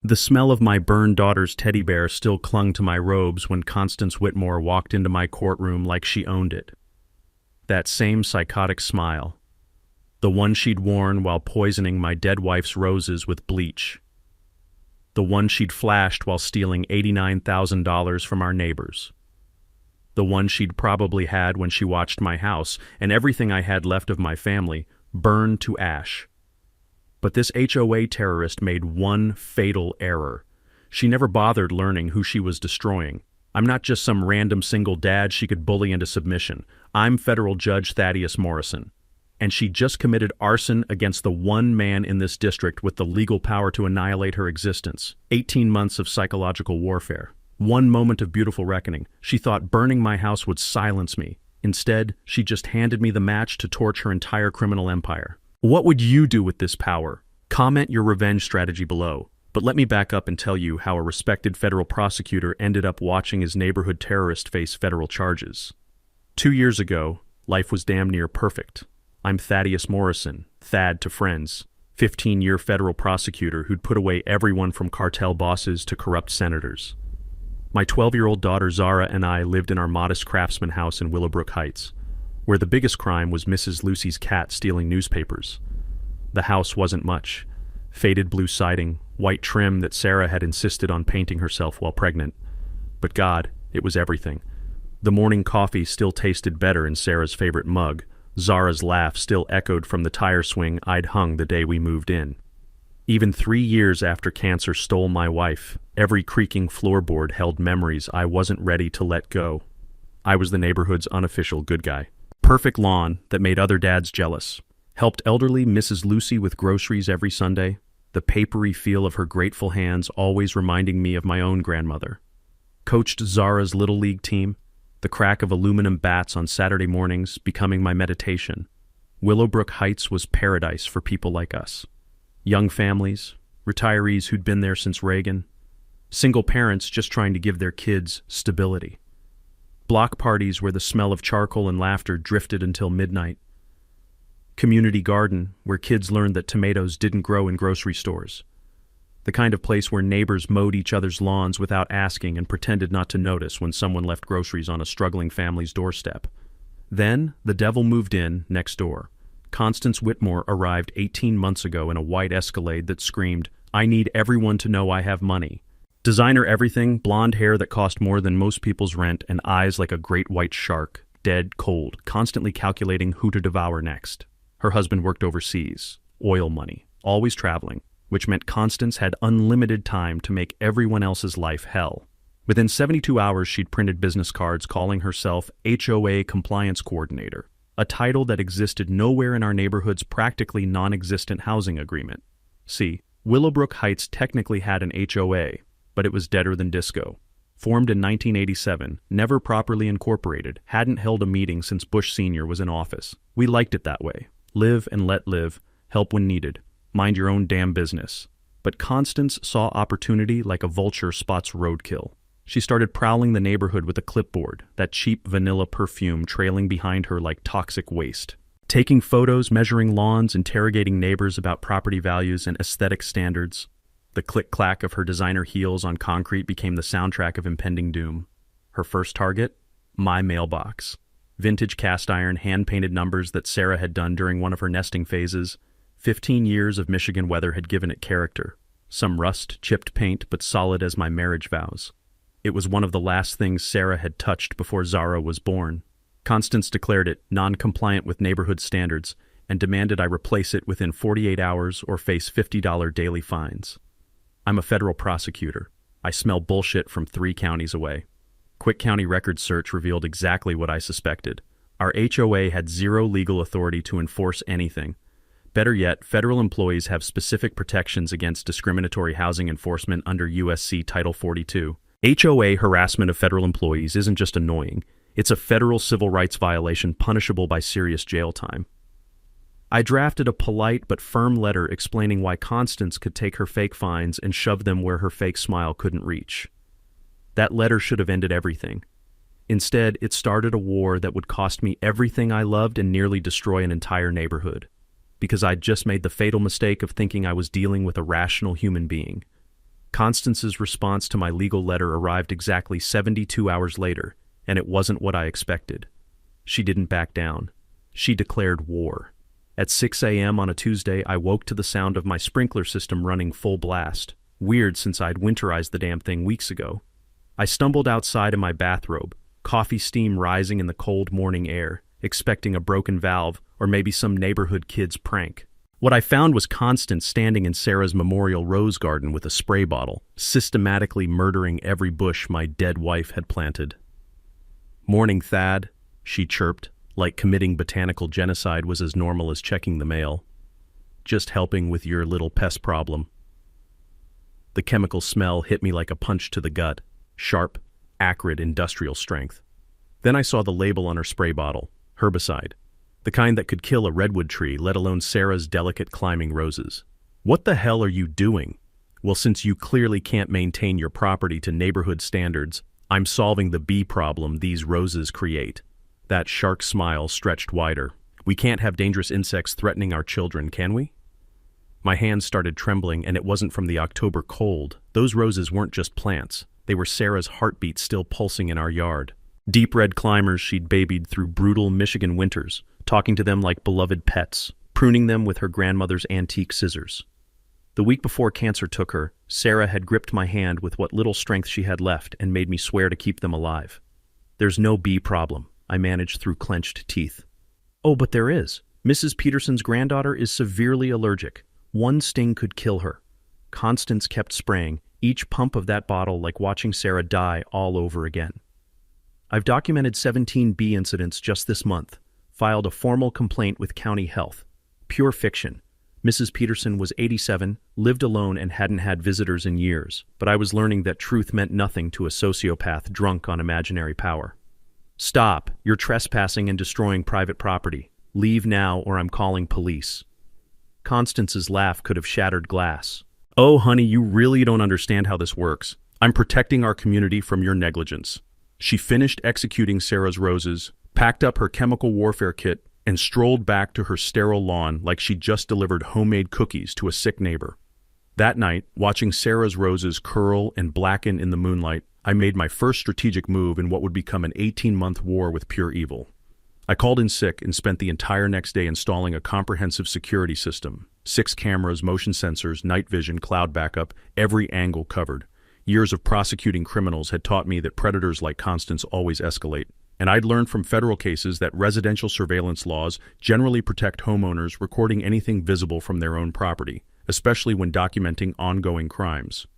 The smell of my burned daughter's teddy bear still clung to my robes when Constance Whitmore walked into my courtroom like she owned it. That same psychotic smile, the one she'd worn while poisoning my dead wife's roses with bleach. The one she'd flashed while stealing $89,000 from our neighbors. The one she'd probably had when she watched my house and everything I had left of my family burn to ash. But this HOA terrorist made one fatal error. She never bothered learning who she was destroying. I'm not just some random single dad she could bully into submission. I'm federal Judge Thaddeus Morrison. And she just committed arson against the one man in this district with the legal power to annihilate her existence. 18 months of psychological warfare. One moment of beautiful reckoning. She thought burning my house would silence me. Instead, she just handed me the match to torch her entire criminal empire. What would you do with this power? Comment your revenge strategy below. But let me back up and tell you how a respected federal prosecutor ended up watching his neighborhood terrorist face federal charges. 2 years ago, life was damn near perfect. I'm Thaddeus Morrison, Thad to friends, 15-year federal prosecutor who'd put away everyone from cartel bosses to corrupt senators. My 12-year-old daughter Zara and I lived in our modest craftsman house in Willowbrook Heights, where the biggest crime was Mrs. Lucy's cat stealing newspapers. The house wasn't much. Faded blue siding, white trim that Sarah had insisted on painting herself while pregnant. But God, it was everything. The morning coffee still tasted better in Sarah's favorite mug. Zara's laugh still echoed from the tire swing I'd hung the day we moved in. Even 3 years after cancer stole my wife, every creaking floorboard held memories I wasn't ready to let go. I was the neighborhood's unofficial good guy. Perfect lawn that made other dads jealous. Helped elderly Mrs. Lucy with groceries every Sunday. The papery feel of her grateful hands always reminding me of my own grandmother. Coached Zara's Little League team. The crack of aluminum bats on Saturday mornings becoming my meditation. Willowbrook Heights was paradise for people like us. Young families, retirees who'd been there since Reagan, single parents just trying to give their kids stability. Block parties where the smell of charcoal and laughter drifted until midnight. Community garden where kids learned that tomatoes didn't grow in grocery stores. The kind of place where neighbors mowed each other's lawns without asking and pretended not to notice when someone left groceries on a struggling family's doorstep. Then, the devil moved in next door. Constance Whitmore arrived 18 months ago in a white Escalade that screamed, "I need everyone to know I have money." Designer everything, blonde hair that cost more than most people's rent, and eyes like a great white shark, dead cold, constantly calculating who to devour next. Her husband worked overseas, oil money, always traveling, which meant Constance had unlimited time to make everyone else's life hell. Within 72 hours, she'd printed business cards calling herself HOA Compliance Coordinator, a title that existed nowhere in our neighborhood's practically non-existent housing agreement. See, Willowbrook Heights technically had an HOA, but it was deader than disco. Formed in 1987, never properly incorporated, hadn't held a meeting since Bush Sr. was in office. We liked it that way. Live and let live, help when needed, mind your own damn business. But Constance saw opportunity like a vulture spots roadkill. She started prowling the neighborhood with a clipboard, that cheap vanilla perfume trailing behind her like toxic waste. Taking photos, measuring lawns, interrogating neighbors about property values and aesthetic standards. The click-clack of her designer heels on concrete became the soundtrack of impending doom. Her first target? My mailbox. Vintage cast iron, hand-painted numbers that Sarah had done during one of her nesting phases. 15 years of Michigan weather had given it character. Some rust, chipped paint, but solid as my marriage vows. It was one of the last things Sarah had touched before Zara was born. Constance declared it non-compliant with neighborhood standards and demanded I replace it within 48 hours or face $50 daily fines. I'm a federal prosecutor. I smell bullshit from 3 counties away. Quick County record search revealed exactly what I suspected. Our HOA had zero legal authority to enforce anything. Better yet, federal employees have specific protections against discriminatory housing enforcement under USC Title 42. HOA harassment of federal employees isn't just annoying, it's a federal civil rights violation punishable by serious jail time. I drafted a polite but firm letter explaining why Constance could take her fake fines and shove them where her fake smile couldn't reach. That letter should have ended everything. Instead, it started a war that would cost me everything I loved and nearly destroy an entire neighborhood. Because I'd just made the fatal mistake of thinking I was dealing with a rational human being. Constance's response to my legal letter arrived exactly 72 hours later, and it wasn't what I expected. She didn't back down. She declared war. At 6 a.m. on a Tuesday, I woke to the sound of my sprinkler system running full blast. Weird since I'd winterized the damn thing weeks ago. I stumbled outside in my bathrobe, coffee steam rising in the cold morning air, expecting a broken valve or maybe some neighborhood kid's prank. What I found was Constance standing in Sarah's memorial rose garden with a spray bottle, systematically murdering every bush my dead wife had planted. "Morning, Thad," she chirped, like committing botanical genocide was as normal as checking the mail. "Just helping with your little pest problem." The chemical smell hit me like a punch to the gut, sharp, acrid industrial strength. Then I saw the label on her spray bottle, herbicide, the kind that could kill a redwood tree, let alone Sarah's delicate climbing roses. "What the hell are you doing?" "Well, since you clearly can't maintain your property to neighborhood standards, I'm solving the bee problem these roses create." That shark smile stretched wider. "We can't have dangerous insects threatening our children, can we?" My hands started trembling, and it wasn't from the October cold. Those roses weren't just plants. They were Sarah's heartbeat still pulsing in our yard. Deep red climbers she'd babied through brutal Michigan winters, talking to them like beloved pets, pruning them with her grandmother's antique scissors. The week before cancer took her, Sarah had gripped my hand with what little strength she had left and made me swear to keep them alive. "There's no bee problem," I managed through clenched teeth. "Oh, but there is. Mrs. Peterson's granddaughter is severely allergic. One sting could kill her." Constance kept spraying, each pump of that bottle like watching Sarah die all over again. "I've documented 17 bee incidents just this month, filed a formal complaint with County Health. Pure fiction. Mrs. Peterson was 87, lived alone and hadn't had visitors in years, but I was learning that truth meant nothing to a sociopath drunk on imaginary power." "Stop. You're trespassing and destroying private property. Leave now or I'm calling police." Constance's laugh could have shattered glass. "Oh, honey, you really don't understand how this works. I'm protecting our community from your negligence." She finished executing Sarah's roses, packed up her chemical warfare kit, and strolled back to her sterile lawn like she'd just delivered homemade cookies to a sick neighbor. That night, watching Sarah's roses curl and blacken in the moonlight, I made my first strategic move in what would become an 18-month war with pure evil. I called in sick and spent the entire next day installing a comprehensive security system. 6 cameras, motion sensors, night vision, cloud backup, every angle covered. Years of prosecuting criminals had taught me that predators like Constance always escalate. And I'd learned from federal cases that residential surveillance laws generally protect homeowners recording anything visible from their own property, especially when documenting ongoing crimes.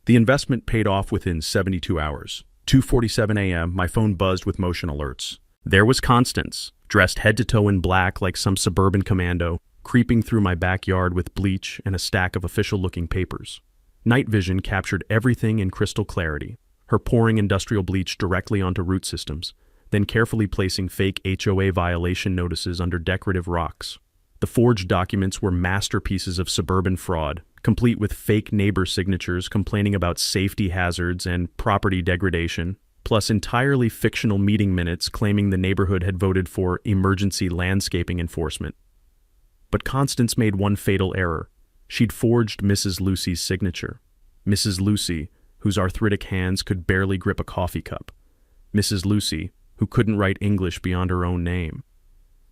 The investment paid off within 72 hours. 2:47 a.m., my phone buzzed with motion alerts. There was Constance, dressed head to toe in black like some suburban commando, creeping through my backyard with bleach and a stack of official-looking papers. Night vision captured everything in crystal clarity, her pouring industrial bleach directly onto root systems, then carefully placing fake HOA violation notices under decorative rocks. The forged documents were masterpieces of suburban fraud, complete with fake neighbor signatures complaining about safety hazards and property degradation, plus entirely fictional meeting minutes claiming the neighborhood had voted for emergency landscaping enforcement. But Constance made one fatal error. She'd forged Mrs. Lucy's signature. Mrs. Lucy, whose arthritic hands could barely grip a coffee cup. Mrs. Lucy, who couldn't write English beyond her own name.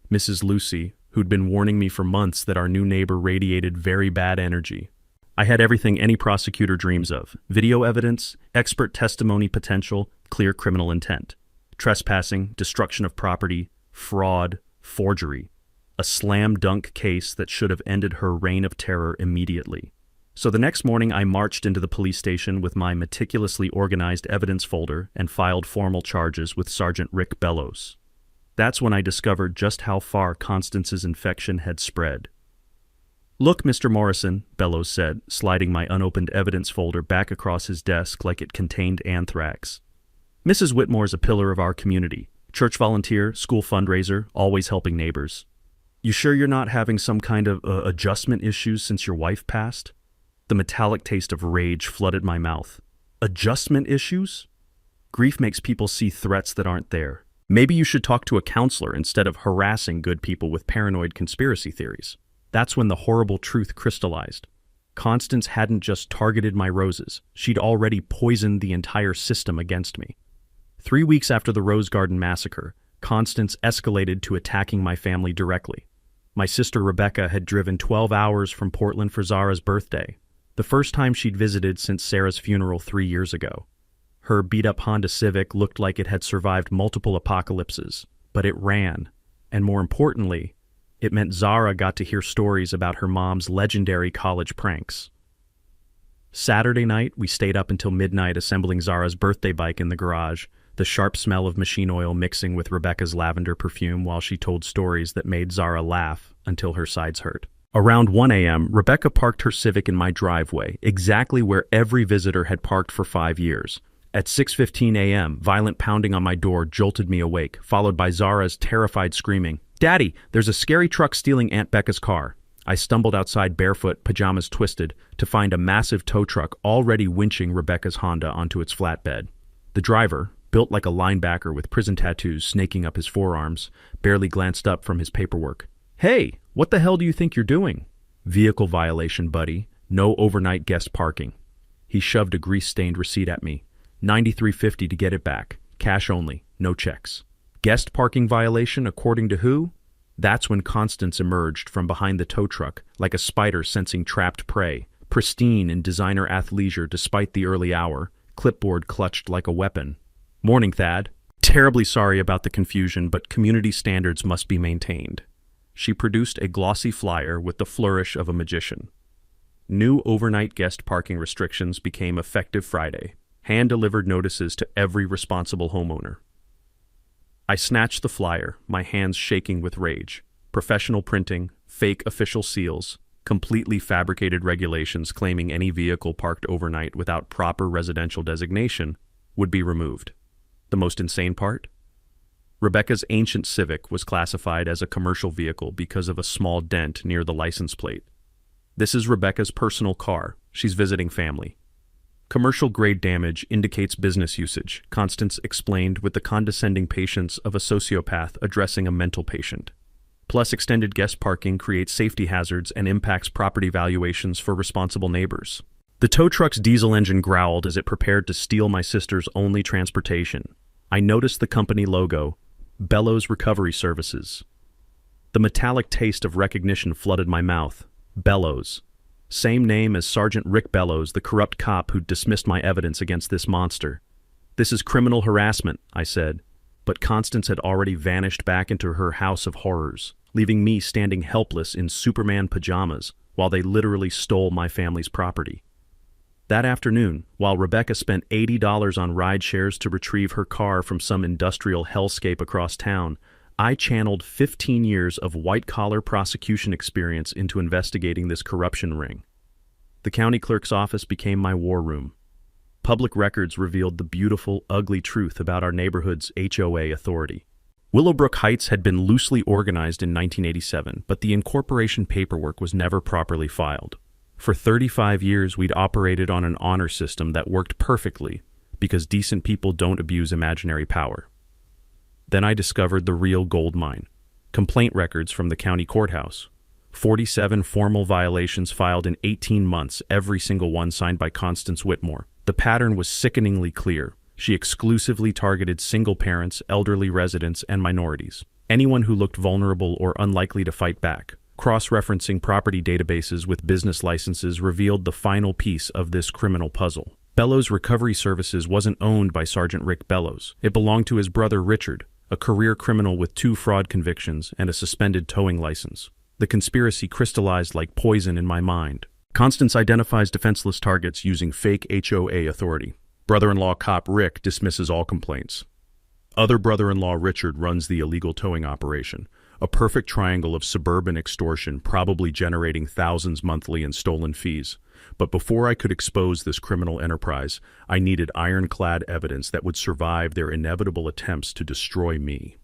Mrs. Lucy, who'd been warning me for months that our new neighbor radiated very bad energy. I had everything any prosecutor dreams of: video evidence, expert testimony potential, clear criminal intent, trespassing, destruction of property, fraud, forgery. A slam-dunk case that should have ended her reign of terror immediately. So the next morning I marched into the police station with my meticulously organized evidence folder and filed formal charges with Sergeant Rick Bellows. That's when I discovered just how far Constance's infection had spread. "Look, Mr. Morrison," Bellows said, sliding my unopened evidence folder back across his desk like it contained anthrax. "Mrs. Whitmore's a pillar of our community. Church volunteer, school fundraiser, always helping neighbors. You sure you're not having some kind of adjustment issues since your wife passed?" The metallic taste of rage flooded my mouth. Adjustment issues? Grief makes people see threats that aren't there. Maybe you should talk to a counselor instead of harassing good people with paranoid conspiracy theories. That's when the horrible truth crystallized. Constance hadn't just targeted my roses, she'd already poisoned the entire system against me. 3 weeks after the Rose Garden massacre, Constance escalated to attacking my family directly. My sister Rebecca had driven 12 hours from Portland for Zara's birthday, the first time she'd visited since Sarah's funeral 3 years ago. Her beat-up Honda Civic looked like it had survived multiple apocalypses, but it ran, and more importantly, it meant Zara got to hear stories about her mom's legendary college pranks. Saturday night, we stayed up until midnight assembling Zara's birthday bike in the garage, the sharp smell of machine oil mixing with Rebecca's lavender perfume while she told stories that made Zara laugh until her sides hurt. Around 1 a.m., Rebecca parked her Civic in my driveway, exactly where every visitor had parked for 5 years. At 6:15 a.m., violent pounding on my door jolted me awake, followed by Zara's terrified screaming, "Daddy, there's a scary truck stealing Aunt Becca's car." I stumbled outside barefoot, pajamas twisted, to find a massive tow truck already winching Rebecca's Honda onto its flatbed. The driver, built like a linebacker with prison tattoos snaking up his forearms, barely glanced up from his paperwork. "Hey, what the hell do you think you're doing?" "Vehicle violation, buddy. No overnight guest parking." He shoved a grease-stained receipt at me. $93.50 to get it back. Cash only, no checks. Guest parking violation according to who? That's when Constance emerged from behind the tow truck, like a spider sensing trapped prey, pristine in designer athleisure despite the early hour, clipboard clutched like a weapon. "Morning, Thad. Terribly sorry about the confusion, but community standards must be maintained." She produced a glossy flyer with the flourish of a magician. New overnight guest parking restrictions became effective Friday. Hand-delivered notices to every responsible homeowner. I snatched the flyer, my hands shaking with rage. Professional printing, fake official seals, completely fabricated regulations claiming any vehicle parked overnight without proper residential designation would be removed. The most insane part? Rebecca's ancient Civic was classified as a commercial vehicle because of a small dent near the license plate. This is Rebecca's personal car. She's visiting family. Commercial-grade damage indicates business usage, Constance explained with the condescending patience of a sociopath addressing a mental patient. Plus, extended guest parking creates safety hazards and impacts property valuations for responsible neighbors. The tow truck's diesel engine growled as it prepared to steal my sister's only transportation. I noticed the company logo, Bellows Recovery Services. The metallic taste of recognition flooded my mouth. Bellows. Same name as Sergeant Rick Bellows, the corrupt cop who dismissed my evidence against this monster. "This is criminal harassment," I said, but Constance had already vanished back into her house of horrors, leaving me standing helpless in Superman pajamas while they literally stole my family's property. That afternoon, while Rebecca spent $80 on ride shares to retrieve her car from some industrial hellscape across town, I channeled 15 years of white-collar prosecution experience into investigating this corruption ring. The county clerk's office became my war room. Public records revealed the beautiful, ugly truth about our neighborhood's HOA authority. Willowbrook Heights had been loosely organized in 1987, but the incorporation paperwork was never properly filed. For 35 years, we'd operated on an honor system that worked perfectly because decent people don't abuse imaginary power. Then I discovered the real gold mine. Complaint records from the county courthouse. 47 formal violations filed in 18 months, every single one signed by Constance Whitmore. The pattern was sickeningly clear. She exclusively targeted single parents, elderly residents, and minorities. Anyone who looked vulnerable or unlikely to fight back. Cross-referencing property databases with business licenses revealed the final piece of this criminal puzzle. Bellows Recovery Services wasn't owned by Sergeant Rick Bellows. It belonged to his brother Richard, a career criminal with 2 fraud convictions and a suspended towing license. The conspiracy crystallized like poison in my mind. Constance identifies defenseless targets using fake HOA authority. Brother-in-law cop Rick dismisses all complaints. Other brother-in-law Richard runs the illegal towing operation, a perfect triangle of suburban extortion probably generating thousands monthly in stolen fees. But before I could expose this criminal enterprise, I needed ironclad evidence that would survive their inevitable attempts to destroy me.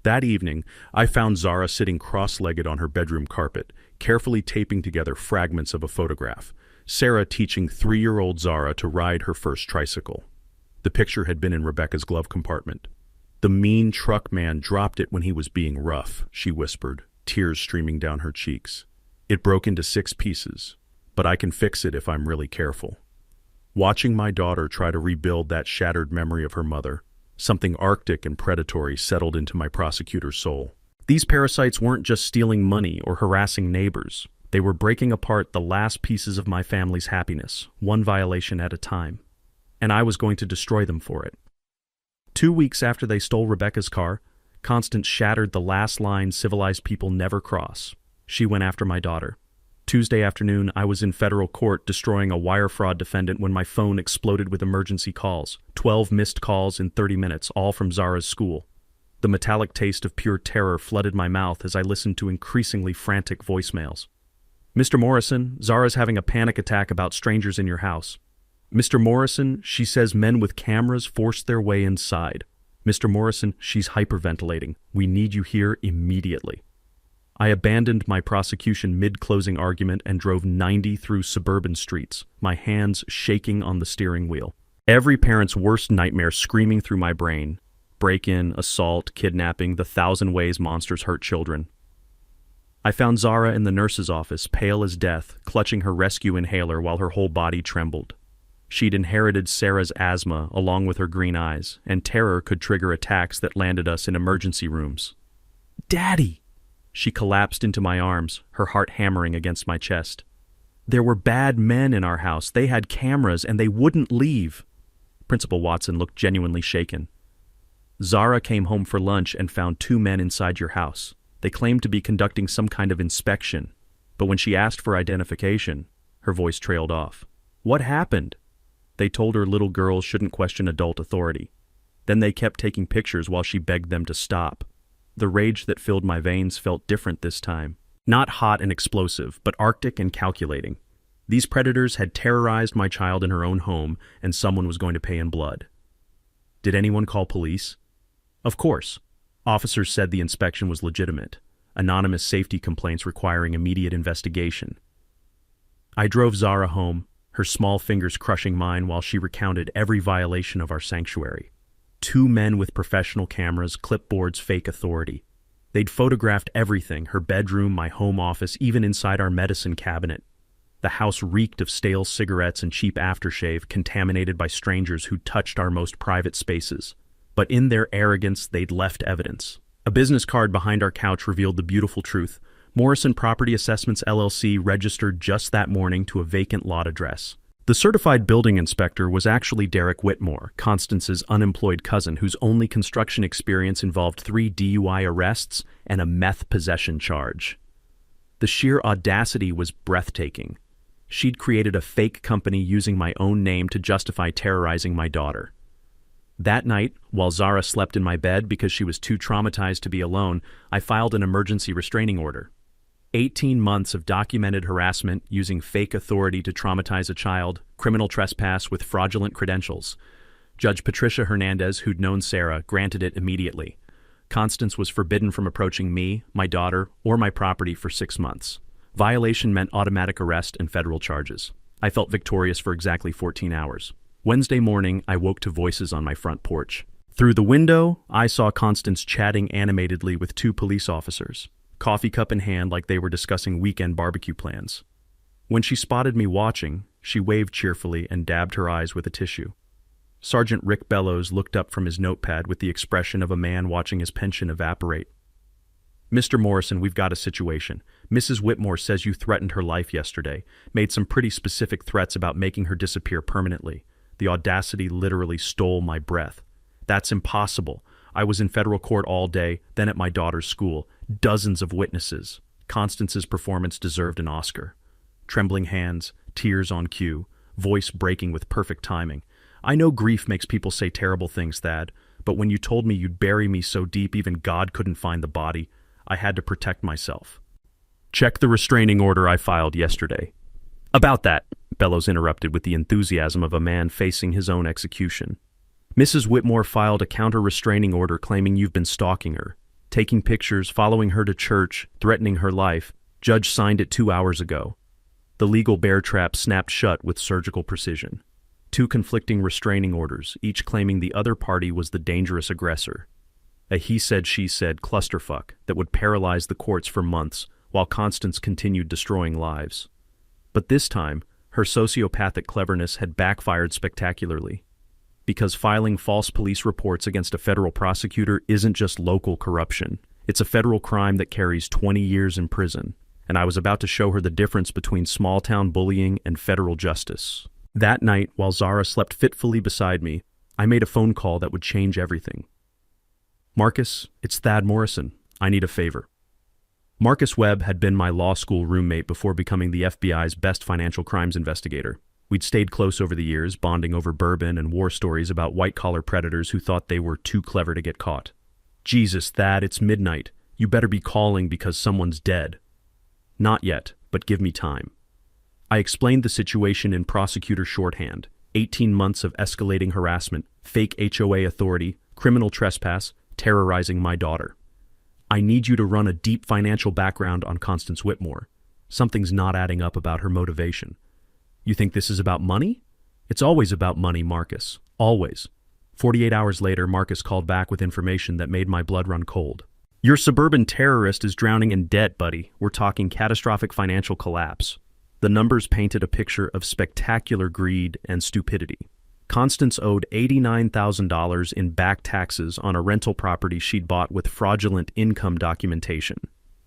That evening, I found Zara sitting cross-legged on her bedroom carpet, carefully taping together fragments of a photograph. Sarah teaching 3-year-old Zara to ride her first tricycle. The picture had been in Rebecca's glove compartment. "The mean truck man dropped it when he was being rough," she whispered, tears streaming down her cheeks. "It broke into 6 pieces. but I can fix it if I'm really careful. Watching my daughter try to rebuild that shattered memory of her mother, something arctic and predatory settled into my prosecutor's soul. These parasites weren't just stealing money or harassing neighbors. They were breaking apart the last pieces of my family's happiness, one violation at a time. And I was going to destroy them for it. 2 weeks after they stole Rebecca's car, Constance shattered the last line civilized people never cross. She went after my daughter. Tuesday afternoon, I was in federal court destroying a wire fraud defendant when my phone exploded with emergency calls. 12 missed calls in 30 minutes, all from Zara's school. The metallic taste of pure terror flooded my mouth as I listened to increasingly frantic voicemails. Mr. Morrison, Zara's having a panic attack about strangers in your house. Mr. Morrison, she says men with cameras forced their way inside. Mr. Morrison, she's hyperventilating. We need you here immediately. I abandoned my prosecution mid-closing argument and drove 90 through suburban streets, my hands shaking on the steering wheel. Every parent's worst nightmare screaming through my brain. Break-in, assault, kidnapping, the 1,000 ways monsters hurt children. I found Zara in the nurse's office, pale as death, clutching her rescue inhaler while her whole body trembled. She'd inherited Sarah's asthma along with her green eyes, and terror could trigger attacks that landed us in emergency rooms. "Daddy!" She collapsed into my arms, her heart hammering against my chest. "There were bad men in our house. They had cameras, and they wouldn't leave." Principal Watson looked genuinely shaken. "Zara came home for lunch and found 2 men inside your house. They claimed to be conducting some kind of inspection, but when she asked for identification, her voice trailed off. What happened?" They told her little girls shouldn't question adult authority. Then they kept taking pictures while she begged them to stop. The rage that filled my veins felt different this time. Not hot and explosive, but arctic and calculating. These predators had terrorized my child in her own home, and someone was going to pay in blood. Did anyone call police? Of course. Officers said the inspection was legitimate. Anonymous safety complaints requiring immediate investigation. I drove Zara home, her small fingers crushing mine while she recounted every violation of our sanctuary. 2 men with professional cameras, clipboards, fake authority. They'd photographed everything, her bedroom, my home office, even inside our medicine cabinet. The house reeked of stale cigarettes and cheap aftershave, contaminated by strangers who touched our most private spaces. But in their arrogance, they'd left evidence. A business card behind our couch revealed the beautiful truth. Morrison Property Assessments LLC registered just that morning to a vacant lot address. The certified building inspector was actually Derek Whitmore, Constance's unemployed cousin, whose only construction experience involved 3 DUI arrests and a meth possession charge. The sheer audacity was breathtaking. She'd created a fake company using my own name to justify terrorizing my daughter. That night, while Zara slept in my bed because she was too traumatized to be alone, I filed an emergency restraining order. 18 months of documented harassment using fake authority to traumatize a child, criminal trespass with fraudulent credentials. Judge Patricia Hernandez, who'd known Sarah, granted it immediately. Constance was forbidden from approaching me, my daughter, or my property for 6 months. Violation meant automatic arrest and federal charges. I felt victorious for exactly 14 hours. Wednesday morning, I woke to voices on my front porch. Through the window, I saw Constance chatting animatedly with 2 police officers, coffee cup in hand like they were discussing weekend barbecue plans. When she spotted me watching, she waved cheerfully and dabbed her eyes with a tissue. Sergeant Rick Bellows looked up from his notepad with the expression of a man watching his pension evaporate. "Mr. Morrison, we've got a situation. Mrs. Whitmore says you threatened her life yesterday, made some pretty specific threats about making her disappear permanently. The audacity literally stole my breath. That's impossible. I was in federal court all day, then at my daughter's school. Dozens of witnesses. Constance's performance deserved an Oscar. Trembling hands, tears on cue, voice breaking with perfect timing. I know grief makes people say terrible things, Thad, but when you told me you'd bury me so deep even God couldn't find the body, I had to protect myself. Check the restraining order I filed yesterday." "About that," Bellows interrupted with the enthusiasm of a man facing his own execution. "Mrs. Whitmore filed a counter-restraining order claiming you've been stalking her, taking pictures, following her to church, threatening her life. Judge signed it 2 hours ago." The legal bear trap snapped shut with surgical precision. 2 conflicting restraining orders, each claiming the other party was the dangerous aggressor. A he-said-she-said clusterfuck that would paralyze the courts for months while Constance continued destroying lives. But this time, her sociopathic cleverness had backfired spectacularly. Because filing false police reports against a federal prosecutor isn't just local corruption. It's a federal crime that carries 20 years in prison. And I was about to show her the difference between small-town bullying and federal justice. That night, while Zara slept fitfully beside me, I made a phone call that would change everything. Marcus, it's Thad Morrison. I need a favor. Marcus Webb had been my law school roommate before becoming the FBI's best financial crimes investigator. We'd stayed close over the years, bonding over bourbon and war stories about white-collar predators who thought they were too clever to get caught. Jesus, Thad, it's midnight. You better be calling because someone's dead. Not yet, but give me time. I explained the situation in prosecutor shorthand. 18 months of escalating harassment, fake HOA authority, criminal trespass, terrorizing my daughter. I need you to run a deep financial background on Constance Whitmore. Something's not adding up about her motivation. You think this is about money? It's always about money, Marcus. Always. 48 hours later, Marcus called back with information that made my blood run cold. Your suburban terrorist is drowning in debt, buddy. We're talking catastrophic financial collapse. The numbers painted a picture of spectacular greed and stupidity. Constance owed $89,000 in back taxes on a rental property she'd bought with fraudulent income documentation.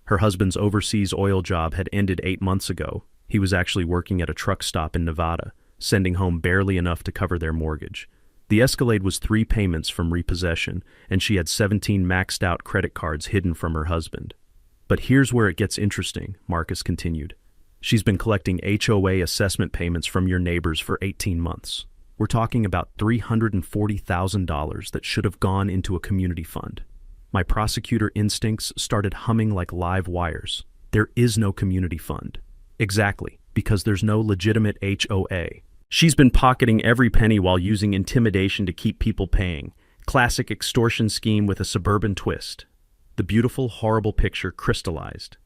Her husband's overseas oil job had ended 8 months ago. He was actually working at a truck stop in Nevada, sending home barely enough to cover their mortgage. The Escalade was 3 payments from repossession, and she had 17 maxed-out credit cards hidden from her husband. But here's where it gets interesting, Marcus continued. She's been collecting HOA assessment payments from your neighbors for 18 months. We're talking about $340,000 that should have gone into a community fund. My prosecutor instincts started humming like live wires. There is no community fund. Exactly, because there's no legitimate HOA. She's been pocketing every penny while using intimidation to keep people paying. Classic extortion scheme with a suburban twist. The beautiful, horrible picture crystallized.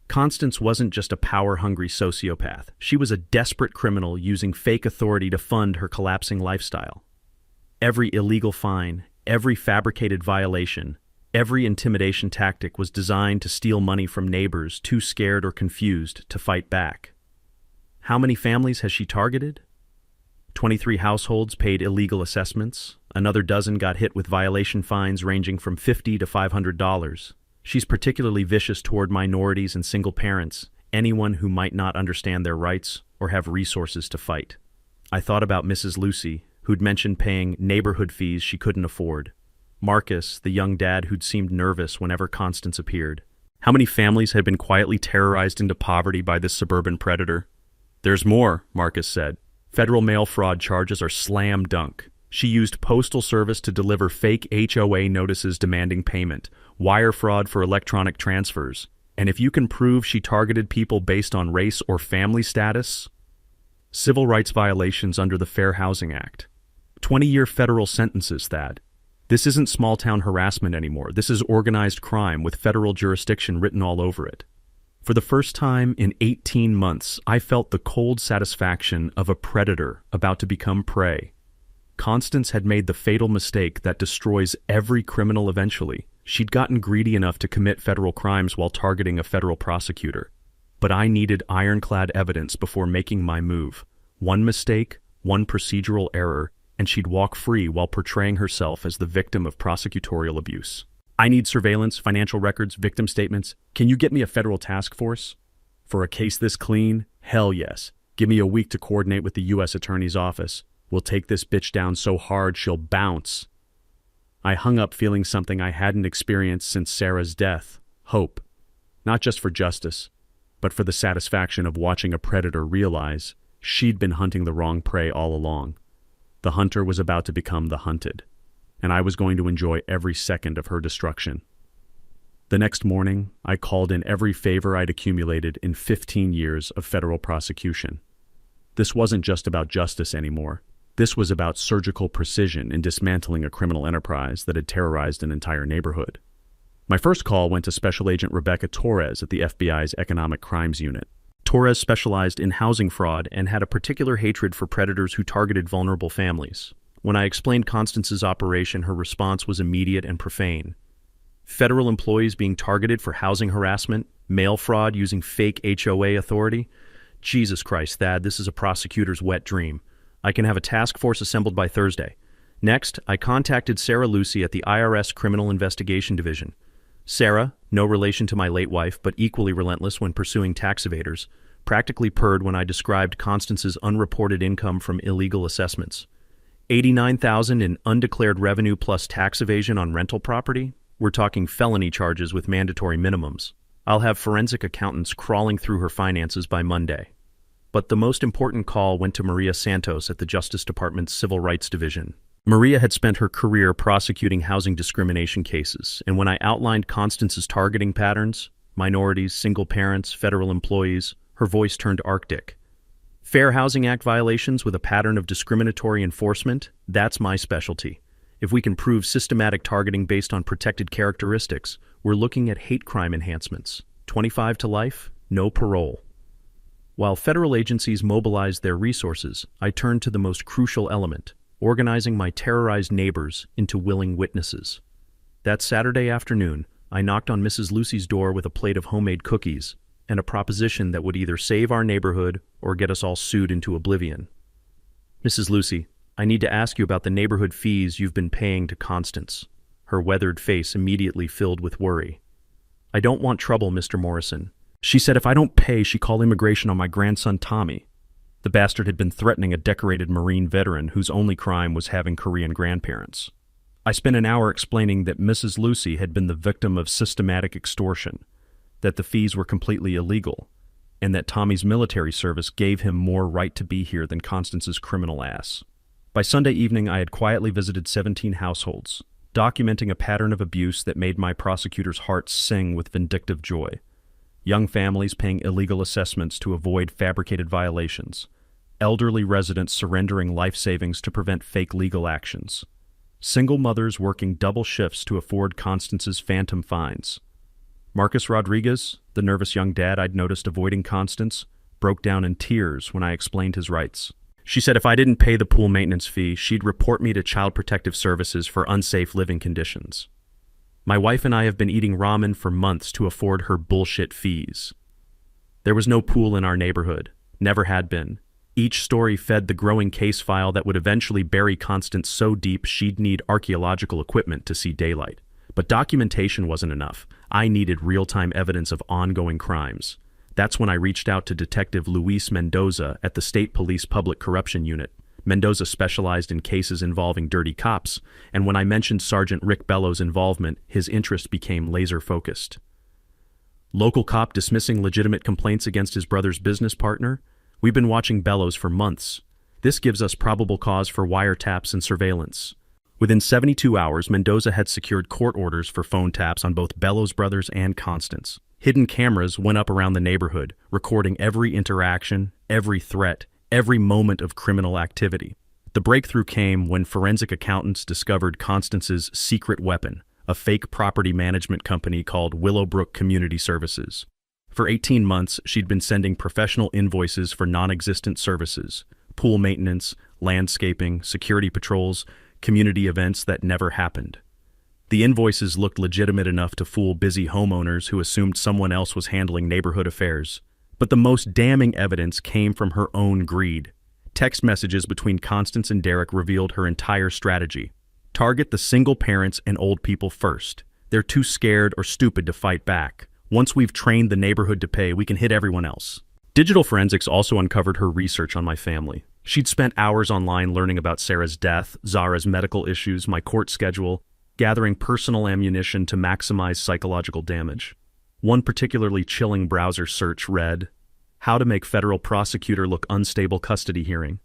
Constance wasn't just a power-hungry sociopath. She was a desperate criminal using fake authority to fund her collapsing lifestyle. Every illegal fine, every fabricated violation, every intimidation tactic was designed to steal money from neighbors too scared or confused to fight back. How many families has she targeted? 23 households paid illegal assessments. Another dozen got hit with violation fines ranging from $50 to $500. She's particularly vicious toward minorities and single parents, anyone who might not understand their rights or have resources to fight. I thought about Mrs. Lucy, who'd mentioned paying neighborhood fees she couldn't afford. Marcus, the young dad who'd seemed nervous whenever Constance appeared. How many families had been quietly terrorized into poverty by this suburban predator? There's more, Marcus said. Federal mail fraud charges are slam dunk. She used postal service to deliver fake HOA notices demanding payment, wire fraud for electronic transfers. And if you can prove she targeted people based on race or family status, civil rights violations under the Fair Housing Act. 20-year federal sentences, Thad. This isn't small-town harassment anymore. This is organized crime with federal jurisdiction written all over it. For the first time in 18 months, I felt the cold satisfaction of a predator about to become prey. Constance had made the fatal mistake that destroys every criminal eventually. She'd gotten greedy enough to commit federal crimes while targeting a federal prosecutor. But I needed ironclad evidence before making my move. One mistake, one procedural error, and she'd walk free while portraying herself as the victim of prosecutorial abuse. I need surveillance, financial records, victim statements. Can you get me a federal task force? For a case this clean? Hell yes. Give me a week to coordinate with the U.S. Attorney's Office. We'll take this bitch down so hard she'll bounce. I hung up feeling something I hadn't experienced since Sarah's death. Hope. Not just for justice, but for the satisfaction of watching a predator realize she'd been hunting the wrong prey all along. The hunter was about to become the hunted, and I was going to enjoy every second of her destruction. The next morning, I called in every favor I'd accumulated in 15 years of federal prosecution. This wasn't just about justice anymore. This was about surgical precision in dismantling a criminal enterprise that had terrorized an entire neighborhood. My first call went to Special Agent Rebecca Torres at the FBI's Economic Crimes Unit. Torres specialized in housing fraud and had a particular hatred for predators who targeted vulnerable families. When I explained Constance's operation, her response was immediate and profane. Federal employees being targeted for housing harassment, mail fraud using fake HOA authority. Jesus Christ, Thad, this is a prosecutor's wet dream. I can have a task force assembled by Thursday. Next, I contacted Sarah Lucy at the IRS Criminal Investigation Division. Sarah, no relation to my late wife, but equally relentless when pursuing tax evaders, practically purred when I described Constance's unreported income from illegal assessments. $89,000 in undeclared revenue plus tax evasion on rental property? We're talking felony charges with mandatory minimums. I'll have forensic accountants crawling through her finances by Monday. But the most important call went to Maria Santos at the Justice Department's Civil Rights Division. Maria had spent her career prosecuting housing discrimination cases, and when I outlined Constance's targeting patterns, minorities, single parents, federal employees, her voice turned Arctic. Fair Housing Act violations with a pattern of discriminatory enforcement, that's my specialty. If we can prove systematic targeting based on protected characteristics, we're looking at hate crime enhancements. 25 to life, no parole. While federal agencies mobilized their resources, I turned to the most crucial element, organizing my terrorized neighbors into willing witnesses. That Saturday afternoon, I knocked on Mrs. Lucy's door with a plate of homemade cookies and a proposition that would either save our neighborhood or get us all sued into oblivion. Mrs. Lucy, I need to ask you about the neighborhood fees you've been paying to Constance. Her weathered face immediately filled with worry. I don't want trouble, Mr. Morrison. She said if I don't pay, she'd call immigration on my grandson Tommy. The bastard had been threatening a decorated Marine veteran whose only crime was having Korean grandparents. I spent an hour explaining that Mrs. Lucy had been the victim of systematic extortion, that the fees were completely illegal, and that Tommy's military service gave him more right to be here than Constance's criminal ass. By Sunday evening, I had quietly visited 17 households, documenting a pattern of abuse that made my prosecutor's heart sing with vindictive joy. Young families paying illegal assessments to avoid fabricated violations. Elderly residents surrendering life savings to prevent fake legal actions. Single mothers working double shifts to afford Constance's phantom fines. Marcus Rodriguez, the nervous young dad I'd noticed avoiding Constance, broke down in tears when I explained his rights. She said if I didn't pay the pool maintenance fee, she'd report me to Child Protective Services for unsafe living conditions. My wife and I have been eating ramen for months to afford her bullshit fees. There was no pool in our neighborhood. Never had been. Each story fed the growing case file that would eventually bury Constance so deep she'd need archaeological equipment to see daylight. But documentation wasn't enough. I needed real-time evidence of ongoing crimes. That's when I reached out to Detective Luis Mendoza at the State Police Public Corruption Unit. Mendoza specialized in cases involving dirty cops, and when I mentioned Sergeant Rick Bellows' involvement, his interest became laser-focused. Local cop dismissing legitimate complaints against his brother's business partner? We've been watching Bellows for months. This gives us probable cause for wiretaps and surveillance. Within 72 hours, Mendoza had secured court orders for phone taps on both Bellows brothers and Constance. Hidden cameras went up around the neighborhood, recording every interaction, every threat, every moment of criminal activity. The breakthrough came when forensic accountants discovered Constance's secret weapon, a fake property management company called Willowbrook Community Services. For 18 months, she'd been sending professional invoices for non-existent services, pool maintenance, landscaping, security patrols, community events that never happened. The invoices looked legitimate enough to fool busy homeowners who assumed someone else was handling neighborhood affairs. But the most damning evidence came from her own greed. Text messages between Constance and Derek revealed her entire strategy. Target the single parents and old people first. They're too scared or stupid to fight back. Once we've trained the neighborhood to pay, we can hit everyone else. Digital forensics also uncovered her research on my family. She'd spent hours online learning about Sarah's death, Zara's medical issues, my court schedule, gathering personal ammunition to maximize psychological damage. One particularly chilling browser search read, "How to make federal prosecutor look unstable custody hearing."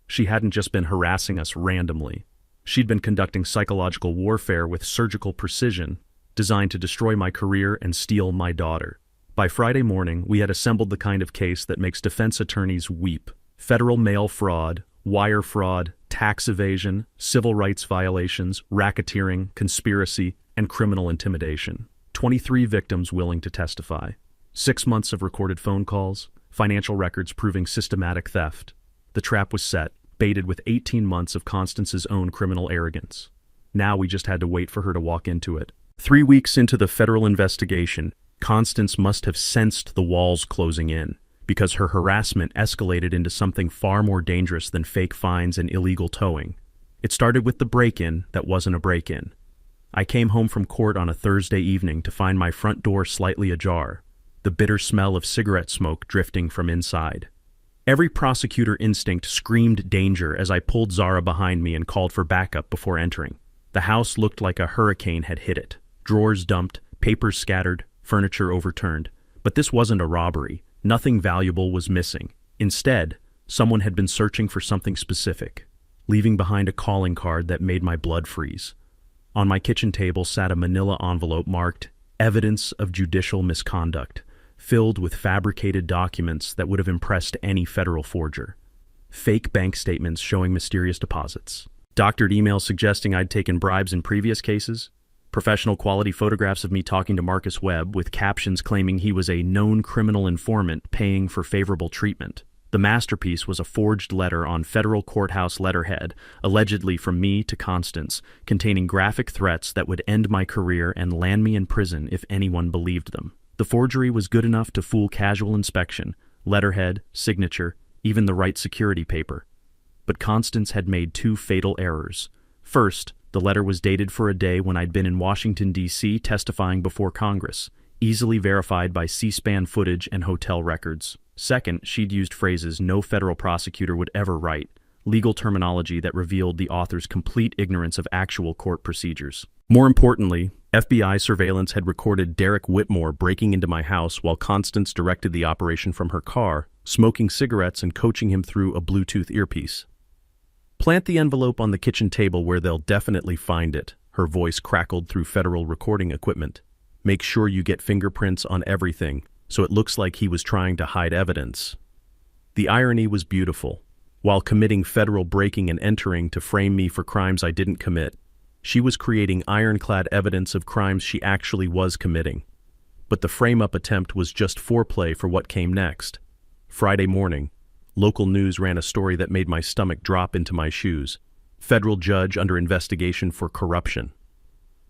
She hadn't just been harassing us randomly. She'd been conducting psychological warfare with surgical precision, designed to destroy my career and steal my daughter. By Friday morning, we had assembled the kind of case that makes defense attorneys weep. Federal mail fraud, wire fraud, tax evasion, civil rights violations, racketeering, conspiracy, and criminal intimidation. 23 victims willing to testify. 6 months of recorded phone calls, financial records proving systematic theft. The trap was set, baited with 18 months of Constance's own criminal arrogance. Now we just had to wait for her to walk into it. 3 weeks into the federal investigation, Constance must have sensed the walls closing in, because her harassment escalated into something far more dangerous than fake fines and illegal towing. It started with the break-in that wasn't a break-in. I came home from court on a Thursday evening to find my front door slightly ajar, the bitter smell of cigarette smoke drifting from inside. Every prosecutor instinct screamed danger as I pulled Zara behind me and called for backup before entering. The house looked like a hurricane had hit it. Drawers dumped, papers scattered, furniture overturned. But this wasn't a robbery. Nothing valuable was missing. Instead, someone had been searching for something specific, leaving behind a calling card that made my blood freeze. On my kitchen table sat a manila envelope marked "Evidence of Judicial Misconduct," filled with fabricated documents that would have impressed any federal forger. Fake bank statements showing mysterious deposits. Doctored emails suggesting I'd taken bribes in previous cases. Professional quality photographs of me talking to Marcus Webb with captions claiming he was a known criminal informant paying for favorable treatment. The masterpiece was a forged letter on federal courthouse letterhead, allegedly from me to Constance, containing graphic threats that would end my career and land me in prison if anyone believed them. The forgery was good enough to fool casual inspection, letterhead, signature, even the right security paper. But Constance had made two fatal errors. First, the letter was dated for a day when I'd been in Washington, D.C. testifying before Congress, easily verified by C-SPAN footage and hotel records. Second, she'd used phrases no federal prosecutor would ever write, legal terminology that revealed the author's complete ignorance of actual court procedures. More importantly, FBI surveillance had recorded Derek Whitmore breaking into my house while Constance directed the operation from her car, smoking cigarettes and coaching him through a Bluetooth earpiece. "Plant the envelope on the kitchen table where they'll definitely find it," her voice crackled through federal recording equipment. "Make sure you get fingerprints on everything, so it looks like he was trying to hide evidence." The irony was beautiful. While committing federal breaking and entering to frame me for crimes I didn't commit, she was creating ironclad evidence of crimes she actually was committing. But the frame-up attempt was just foreplay for what came next. Friday morning, local news ran a story that made my stomach drop into my shoes. Federal judge under investigation for corruption.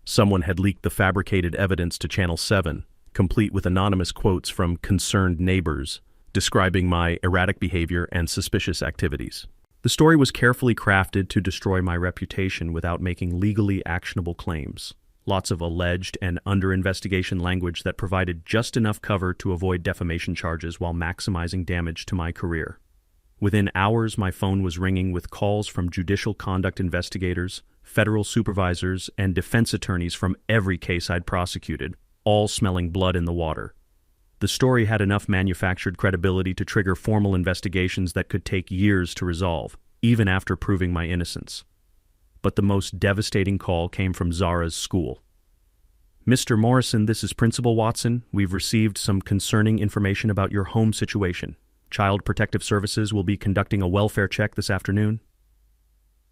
Someone had leaked the fabricated evidence to Channel 7, complete with anonymous quotes from concerned neighbors, describing my erratic behavior and suspicious activities. The story was carefully crafted to destroy my reputation without making legally actionable claims. Lots of alleged and under-investigation language that provided just enough cover to avoid defamation charges while maximizing damage to my career. Within hours, my phone was ringing with calls from judicial conduct investigators, federal supervisors, and defense attorneys from every case I'd prosecuted, all smelling blood in the water. The story had enough manufactured credibility to trigger formal investigations that could take years to resolve, even after proving my innocence. But the most devastating call came from Zara's school. "Mr. Morrison, this is Principal Watson. We've received some concerning information about your home situation. Child Protective Services will be conducting a welfare check this afternoon."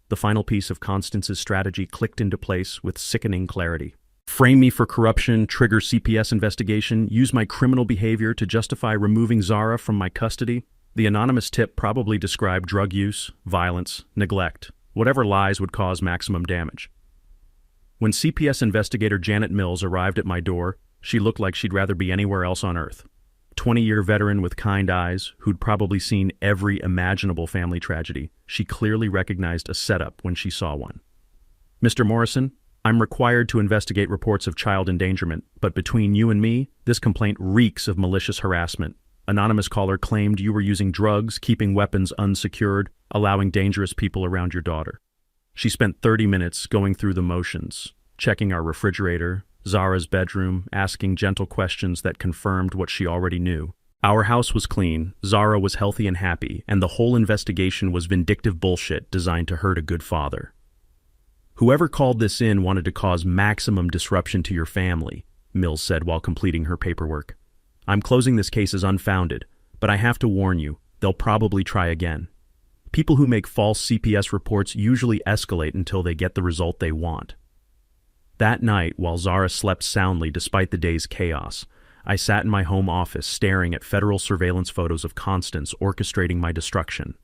The final piece of Constance's strategy clicked into place with sickening clarity. Frame me for corruption, trigger CPS investigation, use my criminal behavior to justify removing Zara from my custody. The anonymous tip probably described drug use, violence, neglect, whatever lies would cause maximum damage. When CPS investigator Janet Mills arrived at my door, she looked like she'd rather be anywhere else on earth. 20-year veteran with kind eyes, who'd probably seen every imaginable family tragedy, she clearly recognized a setup when she saw one. "Mr. Morrison, I'm required to investigate reports of child endangerment, but between you and me, this complaint reeks of malicious harassment. Anonymous caller claimed you were using drugs, keeping weapons unsecured, allowing dangerous people around your daughter." She spent 30 minutes going through the motions, checking our refrigerator, Zara's bedroom, asking gentle questions that confirmed what she already knew. Our house was clean, Zara was healthy and happy, and the whole investigation was vindictive bullshit designed to hurt a good father. "Whoever called this in wanted to cause maximum disruption to your family," Mills said while completing her paperwork. "I'm closing this case as unfounded, but I have to warn you, they'll probably try again. People who make false CPS reports usually escalate until they get the result they want." That night, while Zara slept soundly despite the day's chaos, I sat in my home office staring at federal surveillance photos of Constance orchestrating my destruction.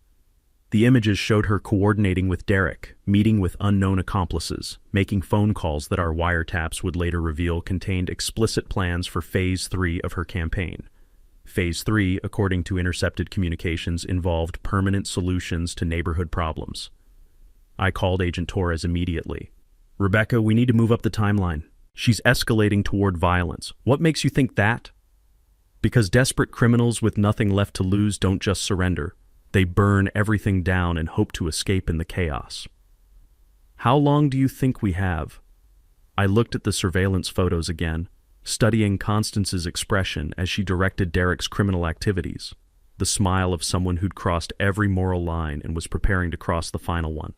The images showed her coordinating with Derek, meeting with unknown accomplices, making phone calls that our wiretaps would later reveal contained explicit plans for Phase 3 of her campaign. Phase 3, according to intercepted communications, involved permanent solutions to neighborhood problems. I called Agent Torres immediately. "Rebecca, we need to move up the timeline. She's escalating toward violence. What makes you think that?" "Because desperate criminals with nothing left to lose don't just surrender. They burn everything down and hope to escape in the chaos." "How long do you think we have?" I looked at the surveillance photos again, studying Constance's expression as she directed Derek's criminal activities, the smile of someone who'd crossed every moral line and was preparing to cross the final one.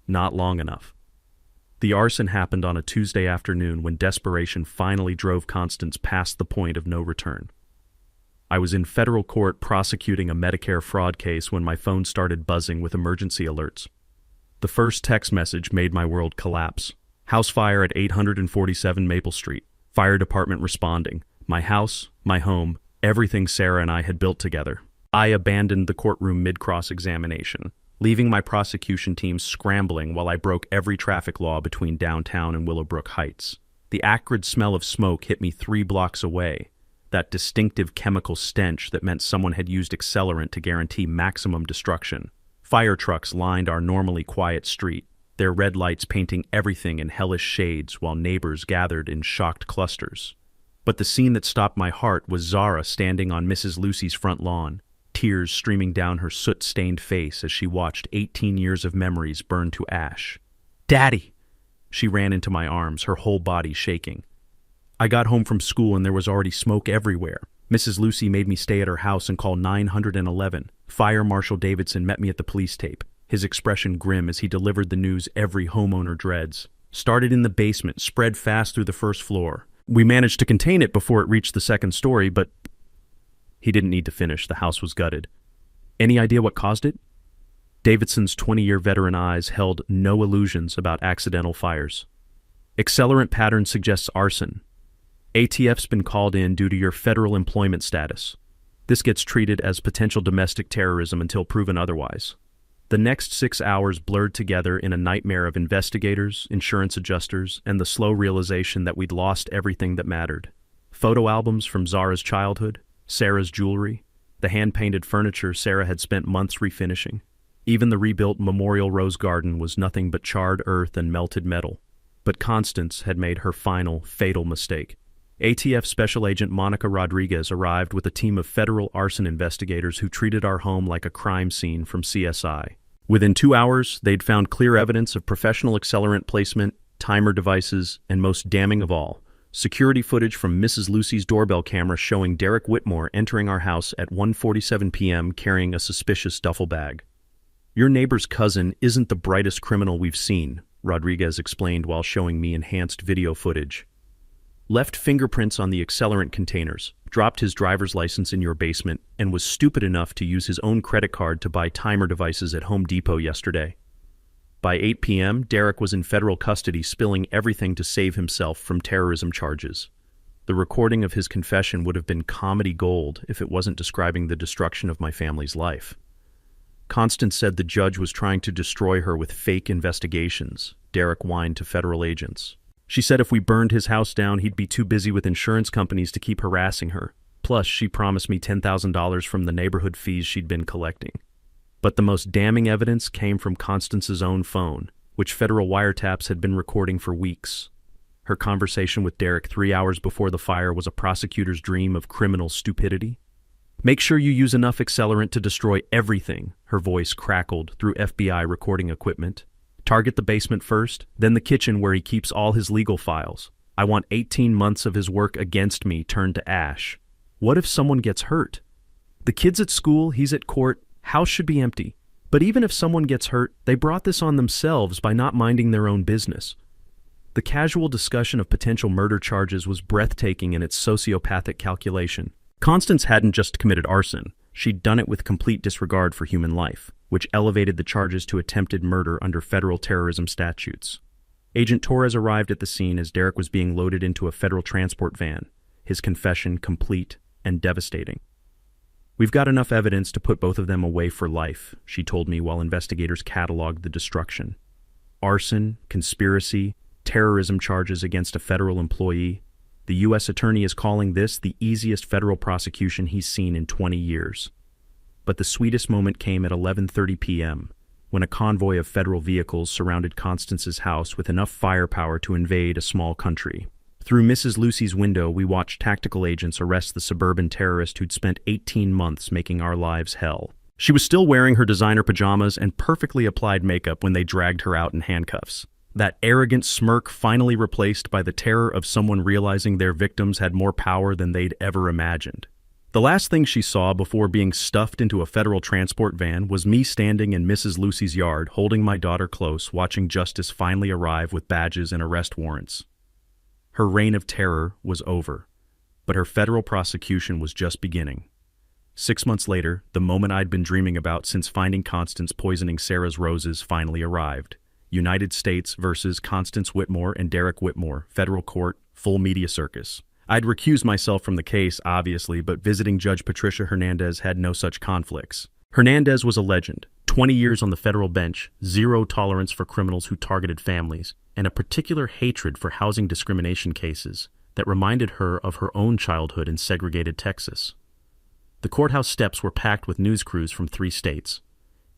Not long enough. The arson happened on a Tuesday afternoon when desperation finally drove Constance past the point of no return. I was in federal court prosecuting a Medicare fraud case when my phone started buzzing with emergency alerts. The first text message made my world collapse. "House fire at 847 Maple Street. Fire department responding. My house, my home, everything Sarah and I had built together." I abandoned the courtroom mid-cross-examination, leaving my prosecution team scrambling while I broke every traffic law between downtown and Willowbrook Heights. The acrid smell of smoke hit me 3 blocks away, that distinctive chemical stench that meant someone had used accelerant to guarantee maximum destruction. Fire trucks lined our normally quiet street, their red lights painting everything in hellish shades while neighbors gathered in shocked clusters. But the scene that stopped my heart was Zara standing on Mrs. Lucy's front lawn, tears streaming down her soot-stained face as she watched 18 years of memories burn to ash. "Daddy!" She ran into my arms, her whole body shaking. I got home from school and there was already smoke everywhere. Mrs. Lucy made me stay at her house and call 911. Fire Marshal Davidson met me at the police tape, his expression grim as he delivered the news every homeowner dreads. "Started in the basement, spread fast through the first floor. We managed to contain it before it reached the second story, but..." He didn't need to finish. The house was gutted. "Any idea what caused it?" Davidson's 20-year veteran eyes held no illusions about accidental fires. "Accelerant pattern suggests arson. ATF's been called in due to your federal employment status. This gets treated as potential domestic terrorism until proven otherwise." The next 6 hours blurred together in a nightmare of investigators, insurance adjusters, and the slow realization that we'd lost everything that mattered. Photo albums from Zara's childhood, Sarah's jewelry, the hand-painted furniture Sarah had spent months refinishing. Even the rebuilt Memorial Rose Garden was nothing but charred earth and melted metal. But Constance had made her final, fatal mistake. ATF Special Agent Monica Rodriguez arrived with a team of federal arson investigators who treated our home like a crime scene from CSI. Within 2 hours, they'd found clear evidence of professional accelerant placement, timer devices, and most damning of all, security footage from Mrs. Lucy's doorbell camera showing Derek Whitmore entering our house at 1:47 p.m. carrying a suspicious duffel bag. "Your neighbor's cousin isn't the brightest criminal we've seen," Rodriguez explained while showing me enhanced video footage. "Left fingerprints on the accelerant containers, dropped his driver's license in your basement, and was stupid enough to use his own credit card to buy timer devices at Home Depot yesterday." By 8 p.m., Derek was in federal custody, spilling everything to save himself from terrorism charges. The recording of his confession would have been comedy gold if it wasn't describing the destruction of my family's life. Constance said the judge was trying to destroy her with fake investigations, Derek whined to federal agents. She said if we burned his house down, he'd be too busy with insurance companies to keep harassing her. Plus, she promised me $10,000 from the neighborhood fees she'd been collecting. But the most damning evidence came from Constance's own phone, which federal wiretaps had been recording for weeks. Her conversation with Derek 3 hours before the fire was a prosecutor's dream of criminal stupidity. "Make sure you use enough accelerant to destroy everything," her voice crackled through FBI recording equipment. "Target the basement first, then the kitchen where he keeps all his legal files. I want 18 months of his work against me turned to ash. What if someone gets hurt? The kid's at school, he's at court, house should be empty. But even if someone gets hurt, they brought this on themselves by not minding their own business." The casual discussion of potential murder charges was breathtaking in its sociopathic calculation. Constance hadn't just committed arson, she'd done it with complete disregard for human life, which elevated the charges to attempted murder under federal terrorism statutes. Agent Torres arrived at the scene as Derek was being loaded into a federal transport van, his confession complete and devastating. "We've got enough evidence to put both of them away for life," she told me while investigators cataloged the destruction. Arson, conspiracy, terrorism charges against a federal employee. The U.S. attorney is calling this the easiest federal prosecution he's seen in 20 years. But the sweetest moment came at 11:30 p.m., when a convoy of federal vehicles surrounded Constance's house with enough firepower to invade a small country. Through Mrs. Lucy's window, we watched tactical agents arrest the suburban terrorist who'd spent 18 months making our lives hell. She was still wearing her designer pajamas and perfectly applied makeup when they dragged her out in handcuffs. That arrogant smirk finally replaced by the terror of someone realizing their victims had more power than they'd ever imagined. The last thing she saw before being stuffed into a federal transport van was me standing in Mrs. Lucy's yard holding my daughter close, watching justice finally arrive with badges and arrest warrants. Her reign of terror was over, but her federal prosecution was just beginning. 6 months later, the moment I'd been dreaming about since finding Constance poisoning Sarah's roses finally arrived. United States versus Constance Whitmore and Derek Whitmore, federal court, full media circus. I'd recused myself from the case, obviously, but visiting Judge Patricia Hernandez had no such conflicts. Hernandez was a legend. 20 years on the federal bench, zero tolerance for criminals who targeted families, and a particular hatred for housing discrimination cases that reminded her of her own childhood in segregated Texas. The courthouse steps were packed with news crews from 3 states.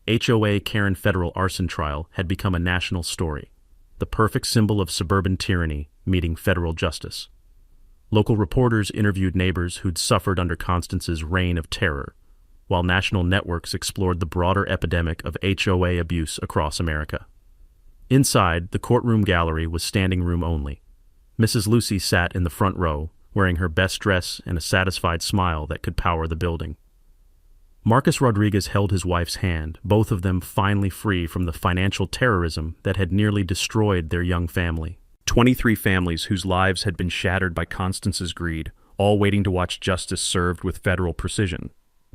HOA Karen federal arson trial had become a national story, the perfect symbol of suburban tyranny meeting federal justice. Local reporters interviewed neighbors who'd suffered under Constance's reign of terror, while national networks explored the broader epidemic of HOA abuse across America. Inside, the courtroom gallery was standing room only. Mrs. Lucy sat in the front row, wearing her best dress and a satisfied smile that could power the building. Marcus Rodriguez held his wife's hand, both of them finally free from the financial terrorism that had nearly destroyed their young family. 23 families whose lives had been shattered by Constance's greed, all waiting to watch justice served with federal precision.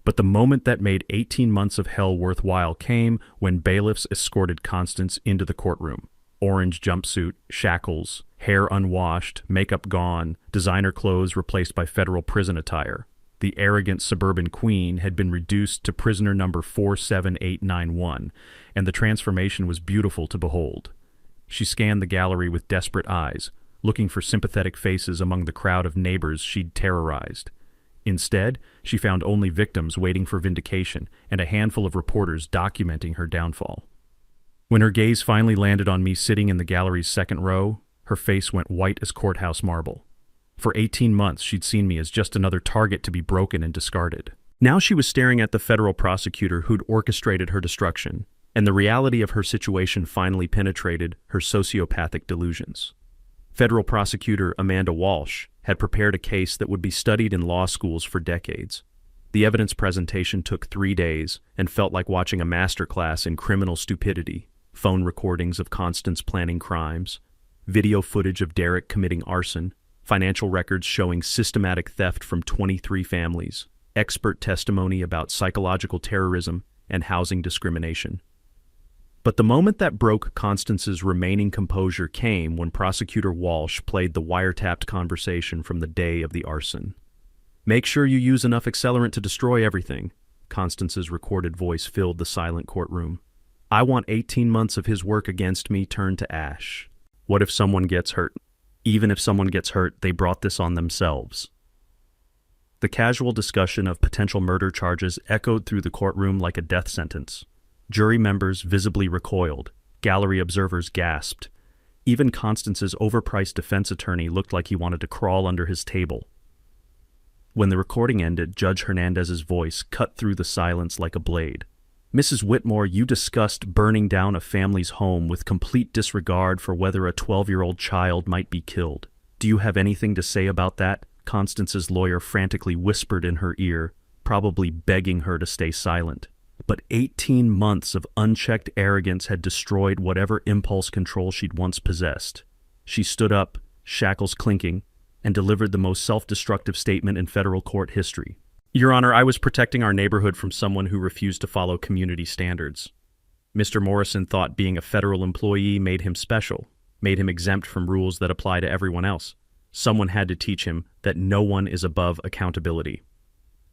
But the moment that made 18 months of hell worthwhile came when bailiffs escorted Constance into the courtroom. Orange jumpsuit, shackles, hair unwashed, makeup gone, designer clothes replaced by federal prison attire. The arrogant suburban queen had been reduced to prisoner number 47891, and the transformation was beautiful to behold. She scanned the gallery with desperate eyes, looking for sympathetic faces among the crowd of neighbors she'd terrorized. Instead, she found only victims waiting for vindication and a handful of reporters documenting her downfall. When her gaze finally landed on me sitting in the gallery's second row, her face went white as courthouse marble. For 18 months, she'd seen me as just another target to be broken and discarded. Now she was staring at the federal prosecutor who'd orchestrated her destruction, and the reality of her situation finally penetrated her sociopathic delusions. Federal prosecutor Amanda Walsh had prepared a case that would be studied in law schools for decades. The evidence presentation took 3 days and felt like watching a masterclass in criminal stupidity. Phone recordings of Constance planning crimes, video footage of Derek committing arson, financial records showing systematic theft from 23 families, expert testimony about psychological terrorism and housing discrimination. But the moment that broke Constance's remaining composure came when Prosecutor Walsh played the wiretapped conversation from the day of the arson. "Make sure you use enough accelerant to destroy everything," Constance's recorded voice filled the silent courtroom. "I want 18 months of his work against me turned to ash. What if someone gets hurt? Even if someone gets hurt, they brought this on themselves." The casual discussion of potential murder charges echoed through the courtroom like a death sentence. Jury members visibly recoiled. Gallery observers gasped. Even Constance's overpriced defense attorney looked like he wanted to crawl under his table. When the recording ended, Judge Hernandez's voice cut through the silence like a blade. "Mrs. Whitmore, you discussed burning down a family's home with complete disregard for whether a 12-year-old child might be killed. Do you have anything to say about that?" Constance's lawyer frantically whispered in her ear, probably begging her to stay silent. But 18 months of unchecked arrogance had destroyed whatever impulse control she'd once possessed. She stood up, shackles clinking, and delivered the most self-destructive statement in federal court history. "Your Honor, I was protecting our neighborhood from someone who refused to follow community standards. Mr. Morrison thought being a federal employee made him special, made him exempt from rules that apply to everyone else. Someone had to teach him that no one is above accountability."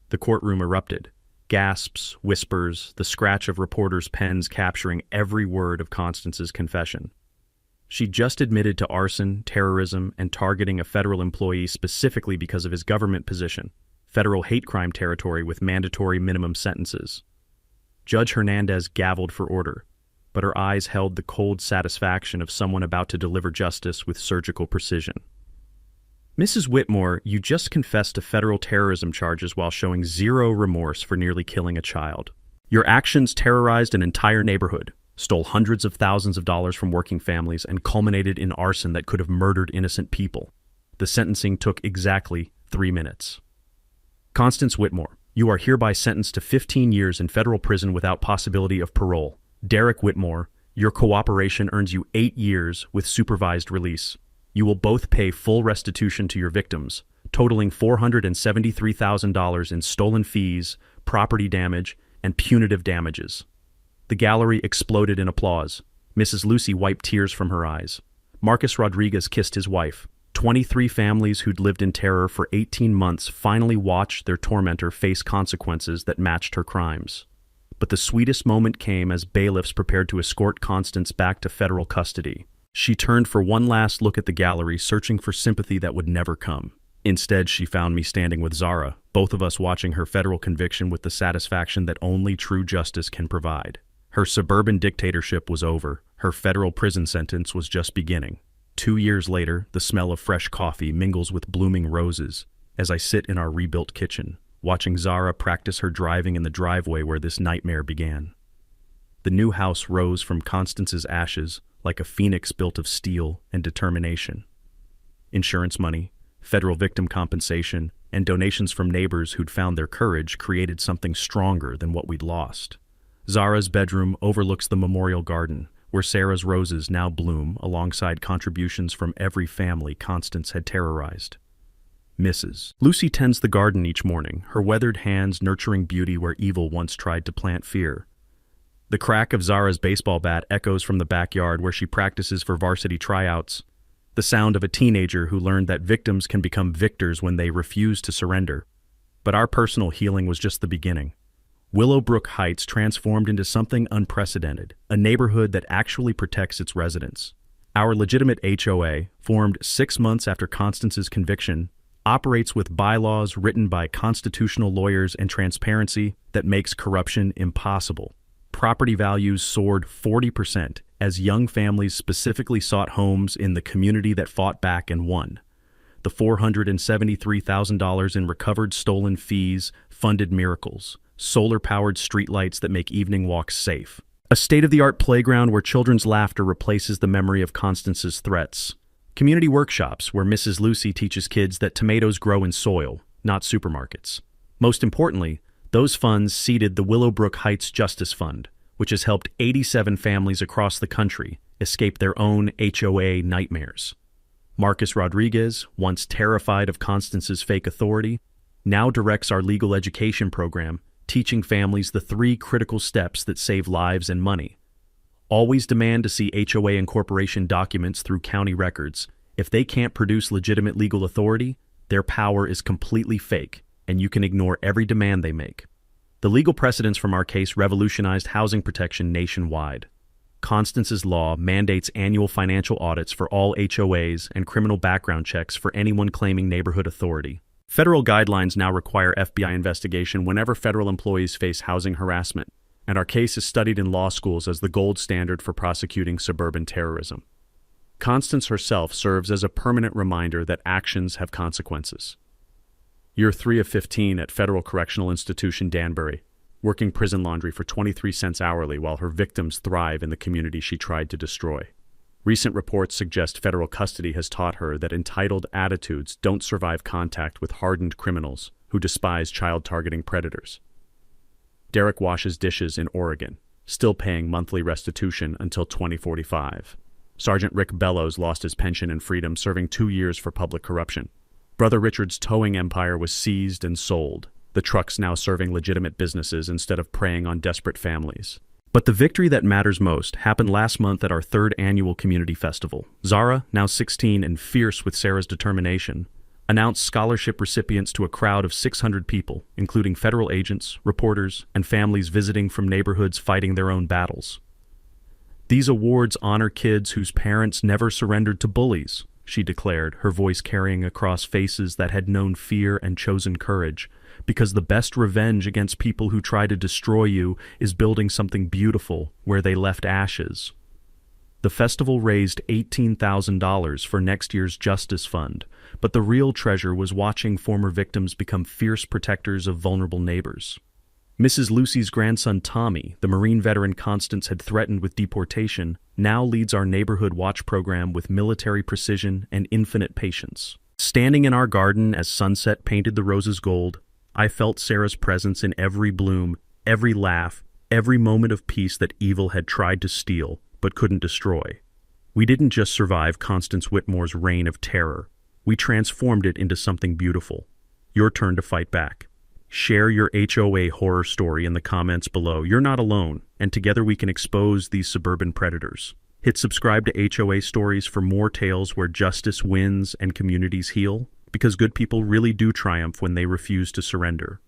The courtroom erupted. Gasps, whispers, the scratch of reporters' pens capturing every word of Constance's confession. She just admitted to arson, terrorism, and targeting a federal employee specifically because of his government position, federal hate crime territory with mandatory minimum sentences. Judge Hernandez gavelled for order, but her eyes held the cold satisfaction of someone about to deliver justice with surgical precision. Mrs. Whitmore, you just confessed to federal terrorism charges while showing zero remorse for nearly killing a child. Your actions terrorized an entire neighborhood, stole hundreds of thousands of dollars from working families, and culminated in arson that could have murdered innocent people. The sentencing took exactly 3 minutes. Constance Whitmore, you are hereby sentenced to 15 years in federal prison without possibility of parole. Derek Whitmore, your cooperation earns you 8 years with supervised release. You will both pay full restitution to your victims, totaling $473,000 in stolen fees, property damage, and punitive damages. The gallery exploded in applause. Mrs. Lucy wiped tears from her eyes. Marcus Rodriguez kissed his wife. 23 families who'd lived in terror for 18 months finally watched their tormentor face consequences that matched her crimes. But the sweetest moment came as bailiffs prepared to escort Constance back to federal custody. She turned for one last look at the gallery, searching for sympathy that would never come. Instead, she found me standing with Zara, both of us watching her federal conviction with the satisfaction that only true justice can provide. Her suburban dictatorship was over. Her federal prison sentence was just beginning. 2 years later, the smell of fresh coffee mingles with blooming roses as I sit in our rebuilt kitchen, watching Zara practice her driving in the driveway where this nightmare began. The new house rose from Constance's ashes like a phoenix built of steel and determination. Insurance money, federal victim compensation, and donations from neighbors who'd found their courage created something stronger than what we'd lost. Zara's bedroom overlooks the memorial garden, where Sarah's roses now bloom alongside contributions from every family Constance had terrorized. Mrs. Lucy tends the garden each morning, her weathered hands nurturing beauty where evil once tried to plant fear. The crack of Zara's baseball bat echoes from the backyard where she practices for varsity tryouts, the sound of a teenager who learned that victims can become victors when they refuse to surrender. But our personal healing was just the beginning. Willowbrook Heights transformed into something unprecedented, a neighborhood that actually protects its residents. Our legitimate HOA, formed 6 months after Constance's conviction, operates with bylaws written by constitutional lawyers and transparency that makes corruption impossible. Property values soared 40% as young families specifically sought homes in the community that fought back and won. The $473,000 in recovered stolen fees funded miracles, solar-powered streetlights that make evening walks safe, a state-of-the-art playground where children's laughter replaces the memory of Constance's threats, community workshops where Mrs. Lucy teaches kids that tomatoes grow in soil, not supermarkets. Most importantly, those funds seeded the Willowbrook Heights Justice Fund, which has helped 87 families across the country escape their own HOA nightmares. Marcus Rodriguez, once terrified of Constance's fake authority, now directs our legal education program, teaching families the 3 critical steps that save lives and money. Always demand to see HOA incorporation documents through county records. If they can't produce legitimate legal authority, their power is completely fake, and you can ignore every demand they make. The legal precedents from our case revolutionized housing protection nationwide. Constance's law mandates annual financial audits for all HOAs and criminal background checks for anyone claiming neighborhood authority. Federal guidelines now require FBI investigation whenever federal employees face housing harassment, and our case is studied in law schools as the gold standard for prosecuting suburban terrorism. Constance herself serves as a permanent reminder that actions have consequences. Year 3 of 15 at Federal Correctional Institution Danbury, working prison laundry for 23 cents hourly while her victims thrive in the community she tried to destroy. Recent reports suggest federal custody has taught her that entitled attitudes don't survive contact with hardened criminals who despise child-targeting predators. Derek washes dishes in Oregon, still paying monthly restitution until 2045. Sergeant Rick Bellows lost his pension and freedom, serving 2 years for public corruption. Brother Richard's towing empire was seized and sold, the trucks now serving legitimate businesses instead of preying on desperate families. But the victory that matters most happened last month at our 3rd annual community festival. Zara, now 16 and fierce with Sarah's determination, announced scholarship recipients to a crowd of 600 people, including federal agents, reporters, and families visiting from neighborhoods fighting their own battles. These awards honor kids whose parents never surrendered to bullies, she declared, her voice carrying across faces that had known fear and chosen courage, because the best revenge against people who try to destroy you is building something beautiful where they left ashes. The festival raised $18,000 for next year's Justice Fund, but the real treasure was watching former victims become fierce protectors of vulnerable neighbors. Mrs. Lucy's grandson Tommy, the Marine veteran Constance had threatened with deportation, now leads our neighborhood watch program with military precision and infinite patience. Standing in our garden as sunset painted the roses gold, I felt Sarah's presence in every bloom, every laugh, every moment of peace that evil had tried to steal, but couldn't destroy. We didn't just survive Constance Whitmore's reign of terror. We transformed it into something beautiful. Your turn to fight back. Share your HOA horror story in the comments below. You're not alone, and together we can expose these suburban predators. Hit subscribe to HOA Stories for more tales where justice wins and communities heal, because good people really do triumph when they refuse to surrender.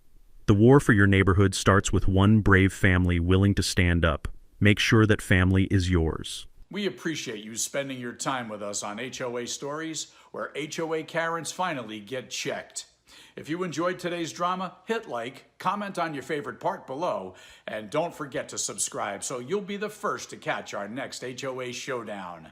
The war for your neighborhood starts with one brave family willing to stand up. Make sure that family is yours. We appreciate you spending your time with us on HOA Stories, where HOA Karens finally get checked. If you enjoyed today's drama, hit like, comment on your favorite part below, and don't forget to subscribe so you'll be the first to catch our next HOA Showdown.